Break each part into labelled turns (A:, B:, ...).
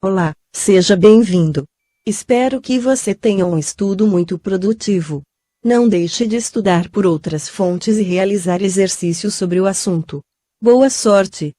A: Olá, seja bem-vindo. Espero que você tenha um estudo muito produtivo. Não deixe de estudar por outras fontes e realizar exercícios sobre o assunto. Boa sorte!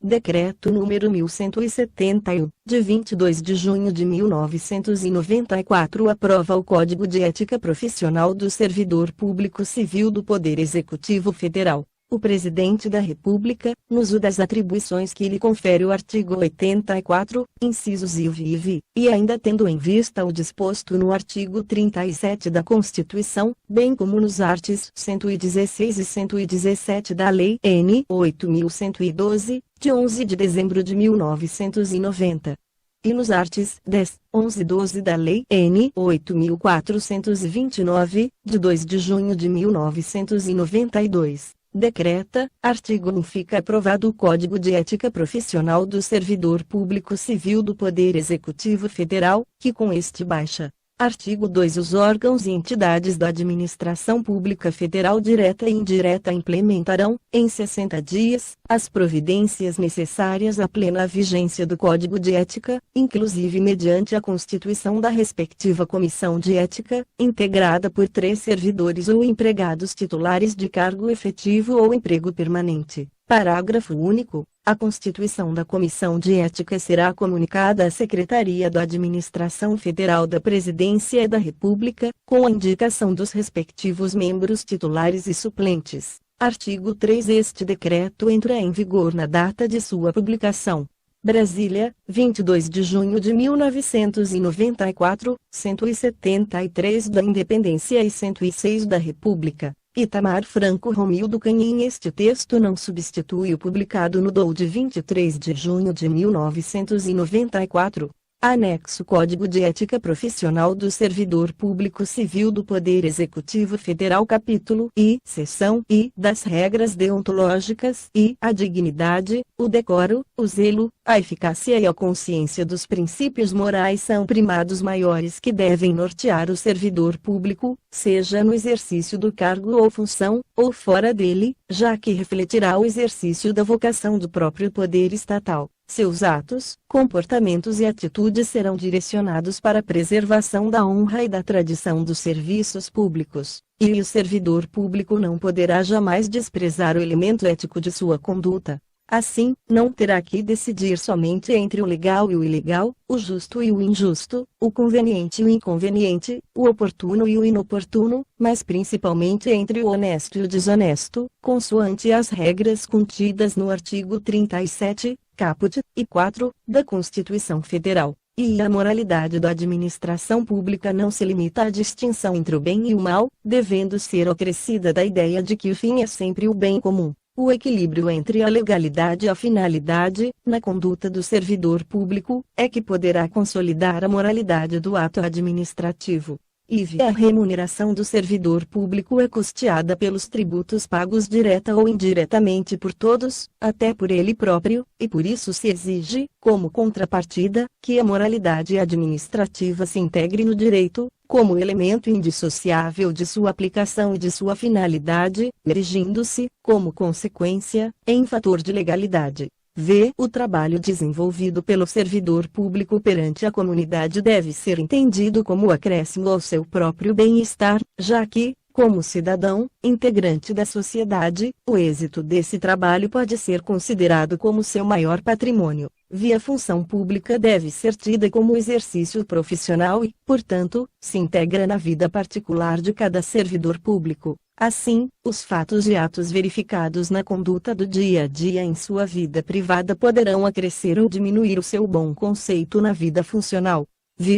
A: Decreto número 1171, de 22 de junho de 1994 aprova o Código de Ética Profissional do Servidor Público Civil do Poder Executivo Federal. O Presidente da República, no uso das atribuições que lhe confere o artigo 84, incisos iv e iv, e ainda tendo em vista o disposto no artigo 37 da Constituição, bem como nos artigos 116 e 117 da Lei N. 8.112, de 11 de dezembro de 1990. E nos artigos 10, 11 e 12 da Lei N. 8.429, de 2 de junho de 1992. Decreta, artigo 1. Fica aprovado o Código de Ética Profissional do Servidor Público Civil do Poder Executivo Federal, que com este baixa. Artigo 2. Os órgãos e entidades da Administração Pública Federal direta e indireta implementarão, em 60 dias, as providências necessárias à plena vigência do Código de Ética, inclusive mediante a constituição da respectiva Comissão de Ética, integrada por 3 servidores ou empregados titulares de cargo efetivo ou emprego permanente. Parágrafo único. A constituição da Comissão de Ética será comunicada à Secretaria da Administração Federal da Presidência da República, com a indicação dos respectivos membros titulares e suplentes. Artigo 3. Este decreto entra em vigor na data de sua publicação. Brasília, 22 de junho de 1994, 173 da Independência e 106 da República. Itamar Franco Romildo Canhim. Este texto não substitui o publicado no DOU de 23 de junho de 1994. Anexo Código de Ética Profissional do Servidor Público Civil do Poder Executivo Federal. Capítulo I. Seção I. Das regras deontológicas e a dignidade, o decoro, o zelo, a eficácia e a consciência dos princípios morais são primados maiores que devem nortear o servidor público, seja no exercício do cargo ou função, ou fora dele, já que refletirá o exercício da vocação do próprio poder estatal. Seus atos, comportamentos e atitudes serão direcionados para a preservação da honra e da tradição dos serviços públicos, e o servidor público não poderá jamais desprezar o elemento ético de sua conduta. Assim, não terá que decidir somente entre o legal e o ilegal, o justo e o injusto, o conveniente e o inconveniente, o oportuno e o inoportuno, mas principalmente entre o honesto e o desonesto, consoante as regras contidas no artigo 37, caput, e 4, da Constituição Federal. E a moralidade da administração pública não se limita à distinção entre o bem e o mal, devendo ser acrescida da ideia de que o fim é sempre o bem comum. O equilíbrio entre a legalidade e a finalidade, na conduta do servidor público, é que poderá consolidar a moralidade do ato administrativo. IV. A remuneração do servidor público é custeada pelos tributos pagos direta ou indiretamente por todos, até por ele próprio, e por isso se exige, como contrapartida, que a moralidade administrativa se integre no direito, como elemento indissociável de sua aplicação e de sua finalidade, erigindo-se, como consequência, em fator de legalidade. V. O trabalho desenvolvido pelo servidor público perante a comunidade deve ser entendido como acréscimo ao seu próprio bem-estar, já que, como cidadão, integrante da sociedade, o êxito desse trabalho pode ser considerado como seu maior patrimônio. A função pública deve ser tida como exercício profissional e, portanto, se integra na vida particular de cada servidor público. Assim, os fatos e atos verificados na conduta do dia a dia em sua vida privada poderão acrescer ou diminuir o seu bom conceito na vida funcional.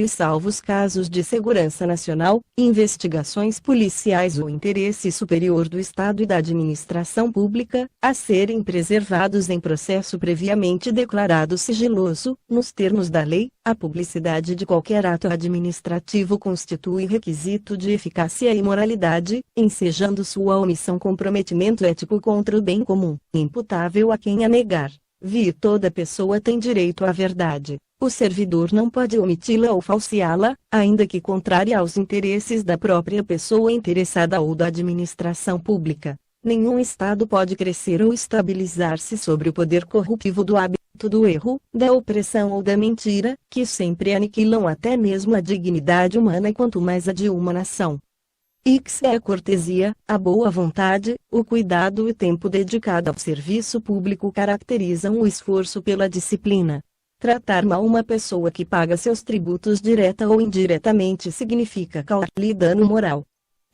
A: Salvo os casos de segurança nacional, investigações policiais ou interesse superior do Estado e da administração pública, a serem preservados em processo previamente declarado sigiloso, nos termos da lei, a publicidade de qualquer ato administrativo constitui requisito de eficácia e moralidade, ensejando sua omissão comprometimento ético contra o bem comum, imputável a quem a negar. Toda pessoa tem direito à verdade. O servidor não pode omiti-la ou falseá-la, ainda que contrária aos interesses da própria pessoa interessada ou da administração pública. Nenhum Estado pode crescer ou estabilizar-se sobre o poder corruptivo do hábito do erro, da opressão ou da mentira, que sempre aniquilam até mesmo a dignidade humana e quanto mais a de uma nação. X é a cortesia, a boa vontade, o cuidado e tempo dedicado ao serviço público caracterizam o esforço pela disciplina. Tratar mal uma pessoa que paga seus tributos direta ou indiretamente significa causar-lhe dano moral.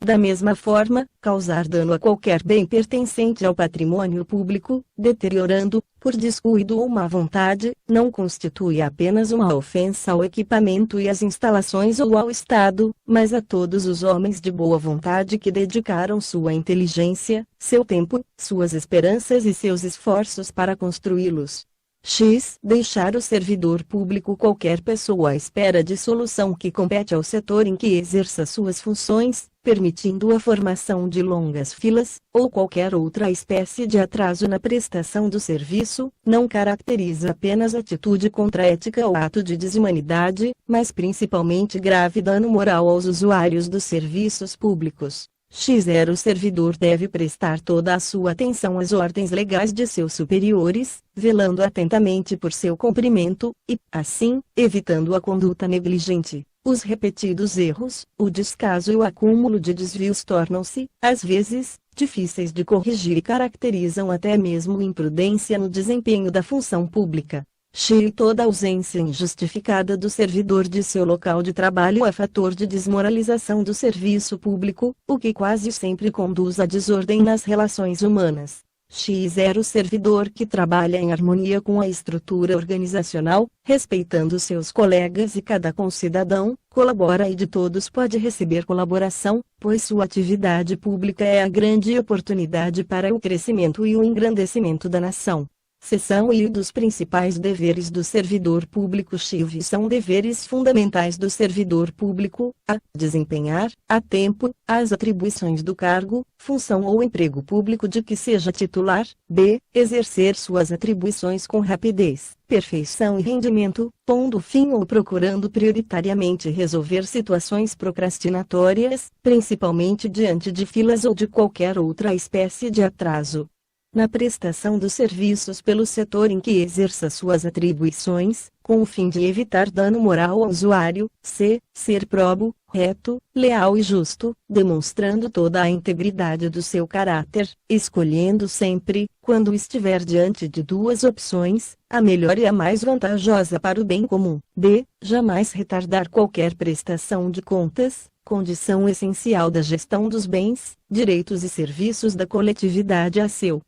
A: Da mesma forma, causar dano a qualquer bem pertencente ao patrimônio público, deteriorando, por descuido ou má vontade, não constitui apenas uma ofensa ao equipamento e às instalações ou ao Estado, mas a todos os homens de boa vontade que dedicaram sua inteligência, seu tempo, suas esperanças e seus esforços para construí-los. X. Deixar o servidor público qualquer pessoa à espera de solução que compete ao setor em que exerça suas funções, permitindo a formação de longas filas, ou qualquer outra espécie de atraso na prestação do serviço, não caracteriza apenas atitude contra-ética ou ato de desumanidade, mas principalmente grave dano moral aos usuários dos serviços públicos. X0 O servidor deve prestar toda a sua atenção às ordens legais de seus superiores, velando atentamente por seu cumprimento, e, assim, evitando a conduta negligente. Os repetidos erros, o descaso e o acúmulo de desvios tornam-se, às vezes, difíceis de corrigir e caracterizam até mesmo imprudência no desempenho da função pública. X Toda ausência injustificada do servidor de seu local de trabalho é fator de desmoralização do serviço público, o que quase sempre conduz à desordem nas relações humanas. X0 O servidor que trabalha em harmonia com a estrutura organizacional, respeitando seus colegas e cada concidadão, colabora e de todos pode receber colaboração, pois sua atividade pública é a grande oportunidade para o crescimento e o engrandecimento da nação. Seção I dos principais deveres do servidor público. X são deveres fundamentais do servidor público: a. Desempenhar, a tempo, as atribuições do cargo, função ou emprego público de que seja titular; b. Exercer suas atribuições com rapidez, perfeição e rendimento, pondo fim ou procurando prioritariamente resolver situações procrastinatórias, principalmente diante de filas ou de qualquer outra espécie de atraso. Na prestação dos serviços pelo setor em que exerça suas atribuições, com o fim de evitar dano moral ao usuário; c. Ser probo, reto, leal e justo, demonstrando toda a integridade do seu caráter, escolhendo sempre, quando estiver diante de duas opções, a melhor e a mais vantajosa para o bem comum. d. Jamais retardar qualquer prestação de contas, condição essencial da gestão dos bens, direitos e serviços da coletividade a seu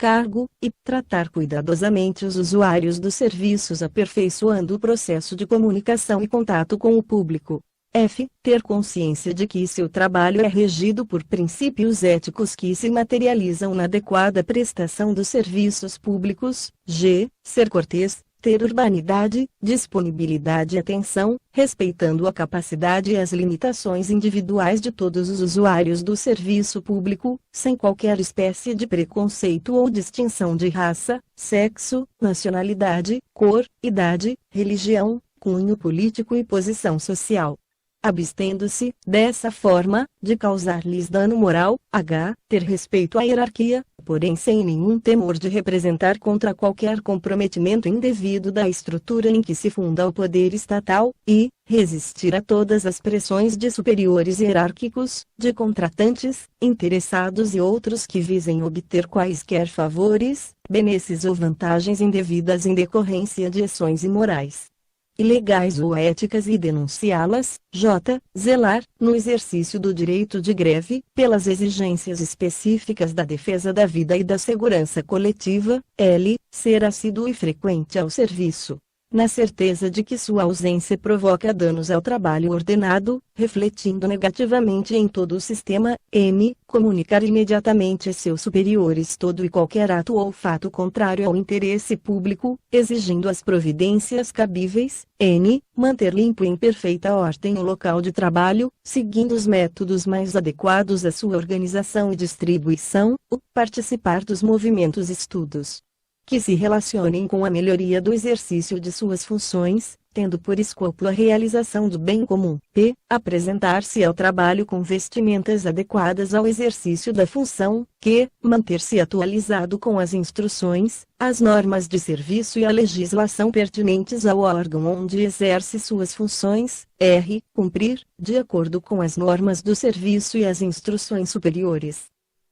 A: cargo, e tratar cuidadosamente os usuários dos serviços aperfeiçoando o processo de comunicação e contato com o público. F. Ter consciência de que seu trabalho é regido por princípios éticos que se materializam na adequada prestação dos serviços públicos. G. Ser cortês, ter urbanidade, disponibilidade e atenção, respeitando a capacidade e as limitações individuais de todos os usuários do serviço público, sem qualquer espécie de preconceito ou distinção de raça, sexo, nacionalidade, cor, idade, religião, cunho político e posição social. Abstendo-se, dessa forma, de causar-lhes dano moral. H. Ter respeito à hierarquia, porém sem nenhum temor de representar contra qualquer comprometimento indevido da estrutura em que se funda o poder estatal, e resistir a todas as pressões de superiores hierárquicos, de contratantes, interessados e outros que visem obter quaisquer favores, benesses ou vantagens indevidas em decorrência de ações imorais, ilegais ou éticas e denunciá-las. J. Zelar, no exercício do direito de greve, pelas exigências específicas da defesa da vida e da segurança coletiva. L. Ser assíduo e frequente ao serviço, na certeza de que sua ausência provoca danos ao trabalho ordenado, refletindo negativamente em todo o sistema. M. Comunicar imediatamente a seus superiores todo e qualquer ato ou fato contrário ao interesse público, exigindo as providências cabíveis. N. Manter limpo e em perfeita ordem o local de trabalho, seguindo os métodos mais adequados à sua organização e distribuição. U. Participar dos movimentos e estudos que se relacionem com a melhoria do exercício de suas funções, tendo por escopo a realização do bem comum. P. Apresentar-se ao trabalho com vestimentas adequadas ao exercício da função. Q. Manter-se atualizado com as instruções, as normas de serviço e a legislação pertinentes ao órgão onde exerce suas funções. R. Cumprir, de acordo com as normas do serviço e as instruções superiores,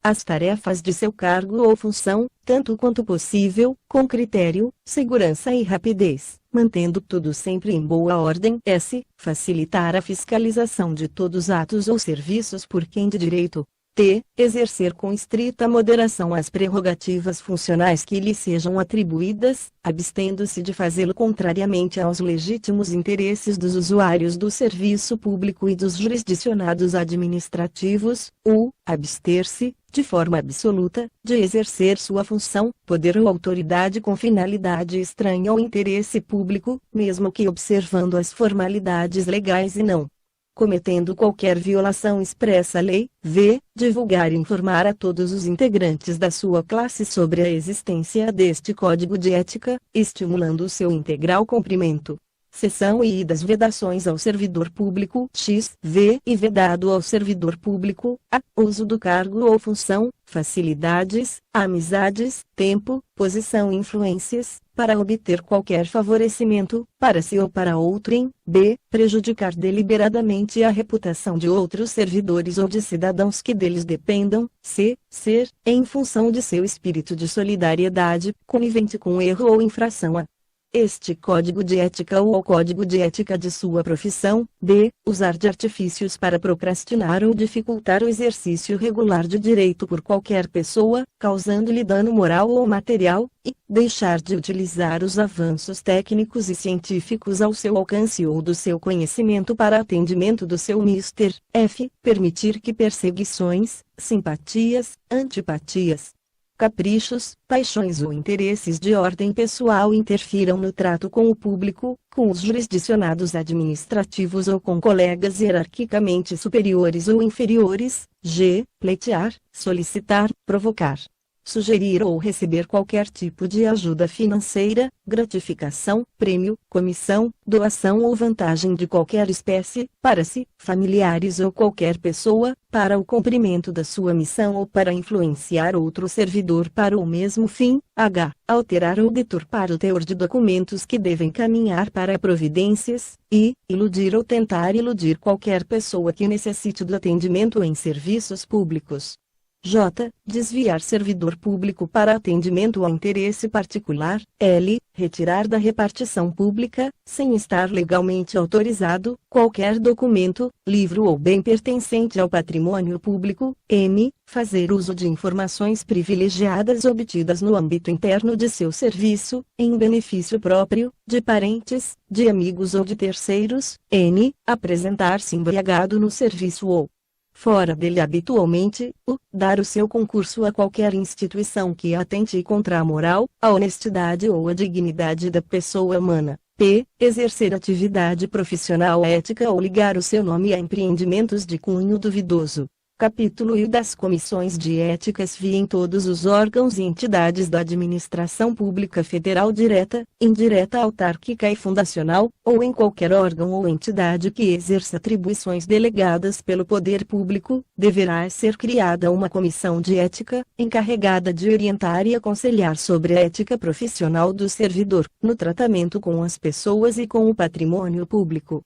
A: as tarefas de seu cargo ou função, tanto quanto possível, com critério, segurança e rapidez, mantendo tudo sempre em boa ordem. S. Facilitar a fiscalização de todos os atos ou serviços por quem de direito. T. Exercer com estrita moderação as prerrogativas funcionais que lhe sejam atribuídas, abstendo-se de fazê-lo contrariamente aos legítimos interesses dos usuários do serviço público e dos jurisdicionados administrativos. U. Abster-se, de forma absoluta, de exercer sua função, poder ou autoridade com finalidade estranha ao interesse público, mesmo que observando as formalidades legais e não cometendo qualquer violação expressa à lei. V. Divulgar e informar a todos os integrantes da sua classe sobre a existência deste código de ética, estimulando o seu integral cumprimento. Seção I das vedações ao servidor público. X. V. E vedado ao servidor público: a. Uso do cargo ou função, facilidades, amizades, tempo, posição e influências, para obter qualquer favorecimento, para si ou para outrem. B. Prejudicar deliberadamente a reputação de outros servidores ou de cidadãos que deles dependam. C. Ser, em função de seu espírito de solidariedade, conivente com erro ou infração a este código de ética ou ao código de ética de sua profissão. D. Usar de artifícios para procrastinar ou dificultar o exercício regular de direito por qualquer pessoa, causando-lhe dano moral ou material. E. Deixar de utilizar os avanços técnicos e científicos ao seu alcance ou do seu conhecimento para atendimento do seu Mr. F. Permitir que perseguições, simpatias, antipatias, caprichos, paixões ou interesses de ordem pessoal interfiram no trato com o público, com os jurisdicionados administrativos ou com colegas hierarquicamente superiores ou inferiores. G. Pleitear, solicitar, provocar, sugerir ou receber qualquer tipo de ajuda financeira, gratificação, prêmio, comissão, doação ou vantagem de qualquer espécie, para si, familiares ou qualquer pessoa, para o cumprimento da sua missão ou para influenciar outro servidor para o mesmo fim. H. Alterar ou deturpar o teor de documentos que devem caminhar para providências. I. Iludir ou tentar iludir qualquer pessoa que necessite do atendimento em serviços públicos. J. Desviar servidor público para atendimento ao interesse particular. L. Retirar da repartição pública, sem estar legalmente autorizado, qualquer documento, livro ou bem pertencente ao patrimônio público. M. Fazer uso de informações privilegiadas obtidas no âmbito interno de seu serviço, em benefício próprio, de parentes, de amigos ou de terceiros. N. Apresentar-se embriagado no serviço ou fora dele habitualmente. U. Dar o seu concurso a qualquer instituição que atente contra a moral, a honestidade ou a dignidade da pessoa humana. P. Exercer atividade profissional ética ou ligar o seu nome a empreendimentos de cunho duvidoso. Capítulo I das comissões de éticas. Vi em todos os órgãos e entidades da administração pública federal direta, indireta, autárquica e fundacional, ou em qualquer órgão ou entidade que exerça atribuições delegadas pelo poder público, deverá ser criada uma comissão de ética, encarregada de orientar e aconselhar sobre a ética profissional do servidor, no tratamento com as pessoas e com o patrimônio público,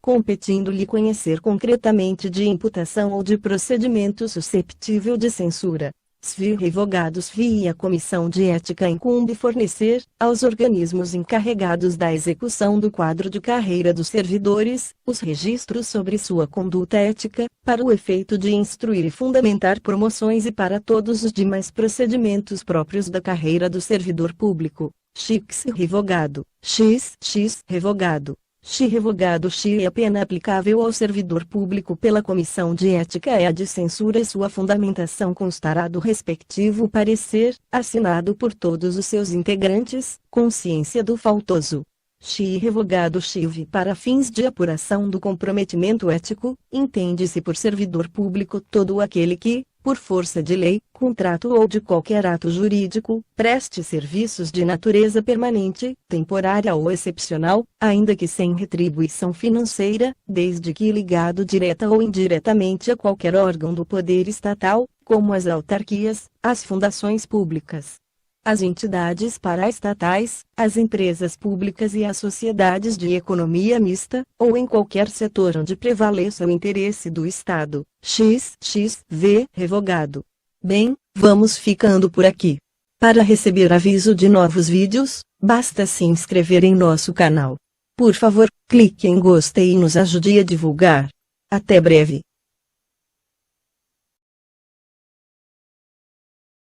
A: competindo-lhe conhecer concretamente de imputação ou de procedimento susceptível de censura. Se revogados, vi a comissão de ética incumbe fornecer, aos organismos encarregados da execução do quadro de carreira dos servidores, os registros sobre sua conduta ética, para o efeito de instruir e fundamentar promoções e para todos os demais procedimentos próprios da carreira do servidor público. X revogado. X revogado. X revogado. X. A pena aplicável ao servidor público pela comissão de ética é a de censura e sua fundamentação constará do respectivo parecer, assinado por todos os seus integrantes, com ciência do faltoso. X revogado. X. Para fins de apuração do comprometimento ético, entende-se por servidor público todo aquele que, por força de lei, contrato ou de qualquer ato jurídico, preste serviços de natureza permanente, temporária ou excepcional, ainda que sem retribuição financeira, desde que ligado direta ou indiretamente a qualquer órgão do poder estatal, como as autarquias, as fundações públicas, as entidades paraestatais, as empresas públicas e as sociedades de economia mista, ou em qualquer setor onde prevaleça o interesse do Estado. XXV revogado. Bem, vamos ficando por aqui. Para receber aviso de novos vídeos, basta se inscrever em nosso canal. Por favor, clique em gostei e nos ajude a divulgar. Até breve.